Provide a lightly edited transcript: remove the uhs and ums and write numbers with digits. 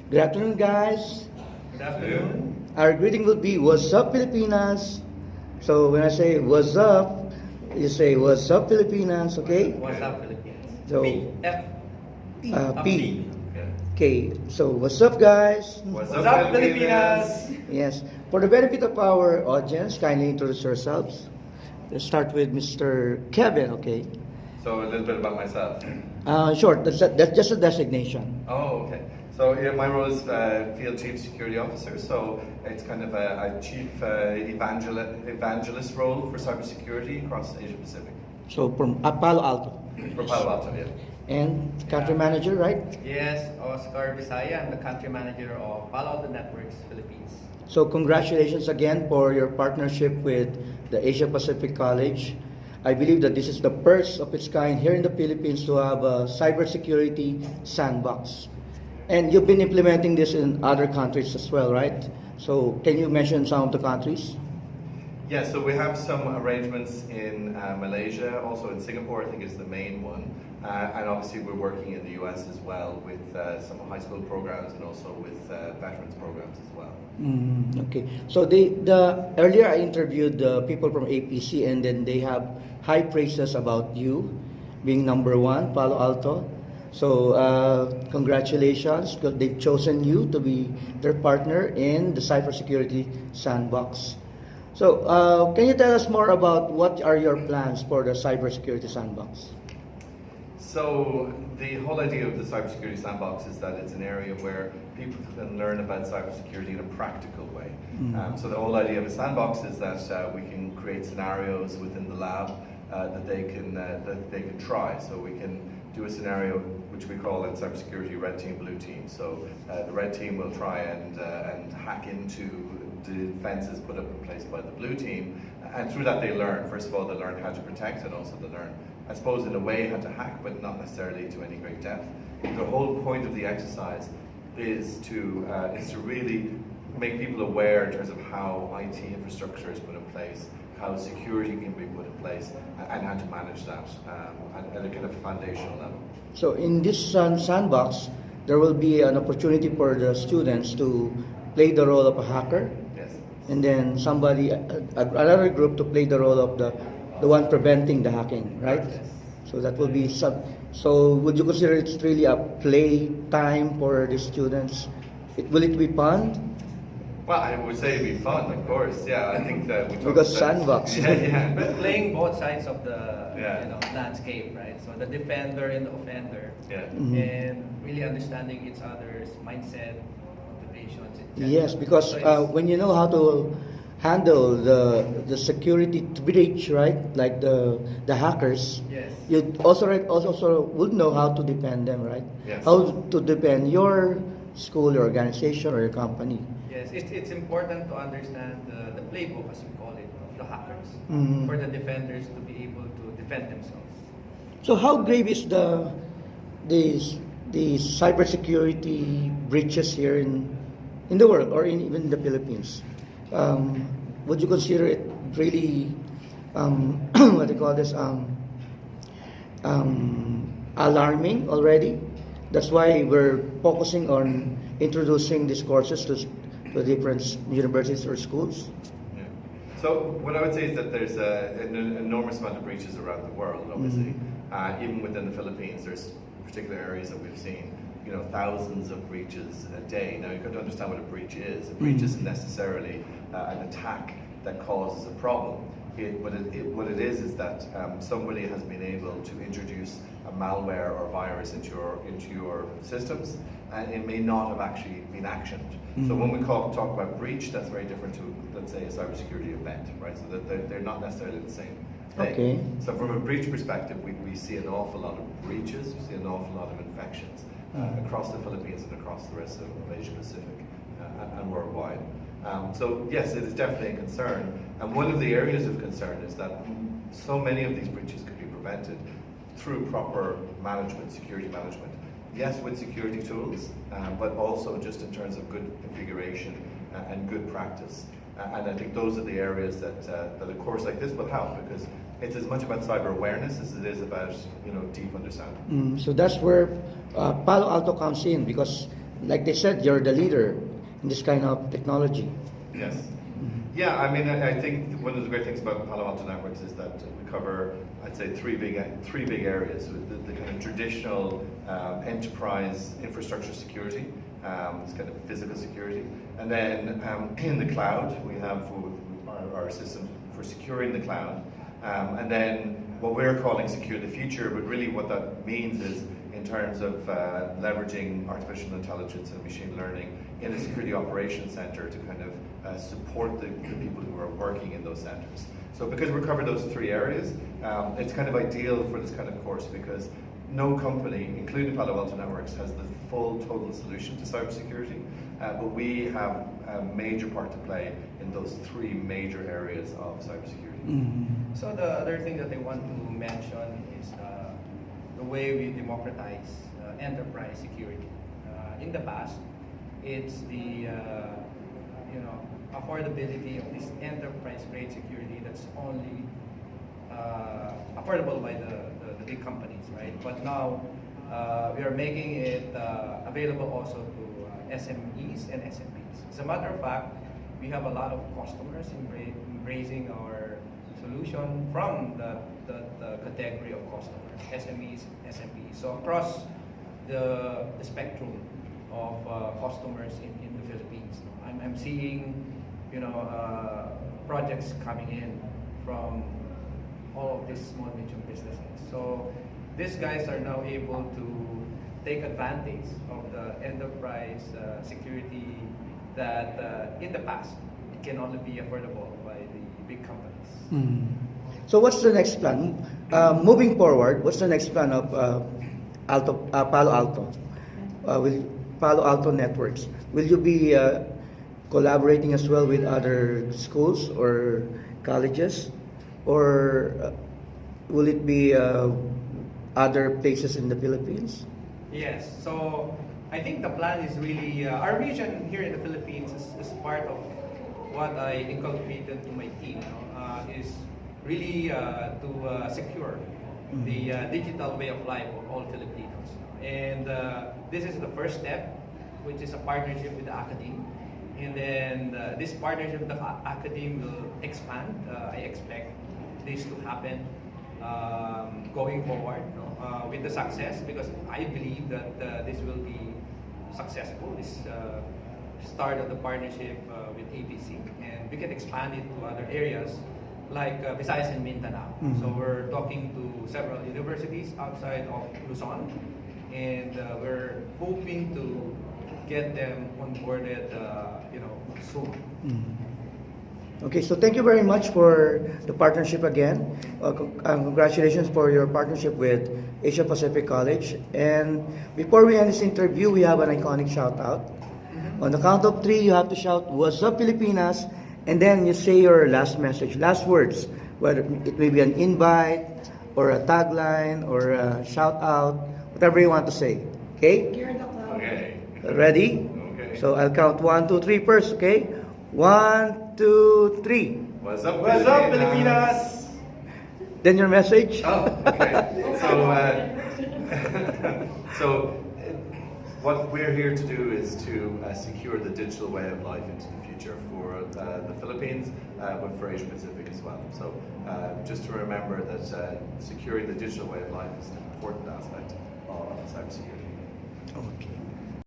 Good afternoon, guys. Good afternoon. Our greeting will be "What's up, Pilipinas?" So when I say "What's up," you say "What's up, Pilipinas?" Okay? What's up, Philippines? So, F. P. Okay. So what's up, guys? What's up, Pilipinas? Yes. For the benefit of our audience, kindly introduce yourselves. Let's start with Mr. Kevin. Okay. So a little bit about myself. Short. That's just a designation. Oh, okay. So yeah, my role is Field Chief Security Officer. So it's kind of a chief evangelist role for cybersecurity across Asia Pacific. So from Palo Alto. For Palo Alto, yeah. And country manager, right? Yes, Oscar Visaya. I'm the country manager of Palo Alto Networks, Philippines. So congratulations again for your partnership with the Asia Pacific College. I believe that this is the first of its kind here in the Philippines to have a cybersecurity sandbox. And you've been implementing this in other countries as well, right? So can you mention some of the countries? Yeah, so we have some arrangements in Malaysia, also in Singapore, I think is the main one. And obviously we're working in the US as well with some high school programs and also with veterans programs as well. Okay. So earlier I interviewed people from APC, and then they have high praises about you being number one, Palo Alto. So congratulations, because they've chosen you to be their partner in the Cybersecurity Sandbox. So can you tell us more about what are your plans for the Cybersecurity Sandbox? So the whole idea of the Cybersecurity Sandbox is that it's an area where people can learn about cybersecurity in a practical way. So the whole idea of a sandbox is that we can create scenarios within the lab that they can try. So we can do a scenario which we call in cybersecurity red team, blue team. So the red team will try and hack into the defenses put up in place by the blue team, and through that they learn. First of all, they learn how to protect, and also they learn, I suppose, in a way how to hack, but not necessarily to any great depth. The whole point of the exercise is to really make people aware in terms of how IT infrastructure is put in place, how security can be put in place, and how to manage that at a kind of foundational level. So in this sandbox, there will be an opportunity for the students to play the role of a hacker, Yes. and then another group to play the role of the one preventing the hacking, right? Yes. So that will be So would you consider it's really a play time for the students? Will it be fun? Well, I would say it'd be fun, of course. Yeah, I think that we talked Because about sandbox. Yeah. But playing both sides of the Yeah. landscape, right? So the defender and the offender, Yeah. and really understanding each other's mindset, motivations. etc. Yes, because So it's- when you know how to handle the security breach, right? Like the hackers, Yes. you also would know how to defend them, right? Yes. How to defend your school, your organization, or your company. Yes, it's important to understand the playbook, as you call it, of the hackers, Mhm. for the defenders to be able to defend themselves. So how grave is the cybersecurity breaches here in the world, or even in the Philippines? Would you consider it really what do you call this alarming already? That's why we're focusing on introducing these courses to different universities or schools. Yeah. So what I would say is that there's an enormous amount of breaches around the world, obviously. Even within the Philippines, there's particular areas that we've seen, thousands of breaches a day. Now, you've got to understand what a breach is. A breach isn't necessarily an attack that causes a problem. What it is that somebody has been able to introduce a malware or virus into your systems, and it may not have actually been actioned. So when we talk about breach, that's very different to, let's say, a cybersecurity event, right? So that they're not necessarily the same thing. Okay. So from a breach perspective, we see an awful lot of breaches, we see an awful lot of infections across the Philippines and across the rest of Asia Pacific and worldwide. So yes, it is definitely a concern. And one of the areas of concern is that so many of these breaches could be prevented through proper management, security management. Yes, with security tools, but also just in terms of good configuration and good practice. And I think those are the areas that a course like this will help, because it's as much about cyber awareness as it is about deep understanding. So that's where Palo Alto comes in, because like they said, you're the leader in this kind of technology. Yes. Yeah, I mean, I think one of the great things about Palo Alto Networks is that we cover, I'd say, three big areas. With the kind of traditional enterprise infrastructure security, it's kind of physical security, and then in the cloud we have our system for securing the cloud, and then what we're calling Secure the Future, but really what that means is in terms of leveraging artificial intelligence and machine learning in a security operations center to kind of support the people who are working in those centers. So because we cover those three areas, it's kind of ideal for this kind of course because no company, including Palo Alto Networks, has the full total solution to cybersecurity, but we have a major part to play in those three major areas of cybersecurity. Mm-hmm. So the other thing that I want to mention is the way we democratize enterprise security. In the past, it's the affordability of this enterprise-grade security that's only affordable by the big companies, right? But now we are making it available also to SMEs and SMBs. As a matter of fact, we have a lot of customers embracing our solution from the category of customers, SMEs, SMBs. So across the spectrum of customers in the Philippines, I'm seeing projects coming in from all of these small medium businesses. So these guys are now able to take advantage of the enterprise security that in the past it can only be affordable by the big companies. Mm. So what's the next plan? Moving forward, what's the next plan of Palo Alto? Will Palo Alto Networks? Will you be collaborating as well with other schools or colleges, or will it be other places in the Philippines? Yes, so I think the plan is really, our mission here in the Philippines is part of what I inculcated to my team, is really to secure the digital way of life of all Filipinos. And this is the first step, which is a partnership with the academy. And then this partnership with the academy will expand. I expect this to happen going forward with the success, because I believe that this will be successful, this start of the partnership with APC, and we can expand it to other areas like Visayas and Mindanao. Mm-hmm. So we're talking to several universities outside of Luzon, and we're hoping to get them onboarded, soon. Mm. Okay, so thank you very much for the partnership again. Congratulations for your partnership with Asia Pacific College. And before we end this interview, we have an iconic shout out. On the count of 3, you have to shout "Wazzup Pilipinas," and then you say your last message, last words, whether it may be an invite or a tagline or a shout out, whatever you want to say. Okay? Okay. Ready? Okay. So I'll count 1, 2, 3 first, okay? 1, 2, 3. What's up, What's up, Pilipinas? Then your message? Oh, okay. So what we're here to do is to secure the digital way of life into the future for the Philippines, but for Asia Pacific as well. So just to remember that securing the digital way of life is an important aspect of cybersecurity. Okay.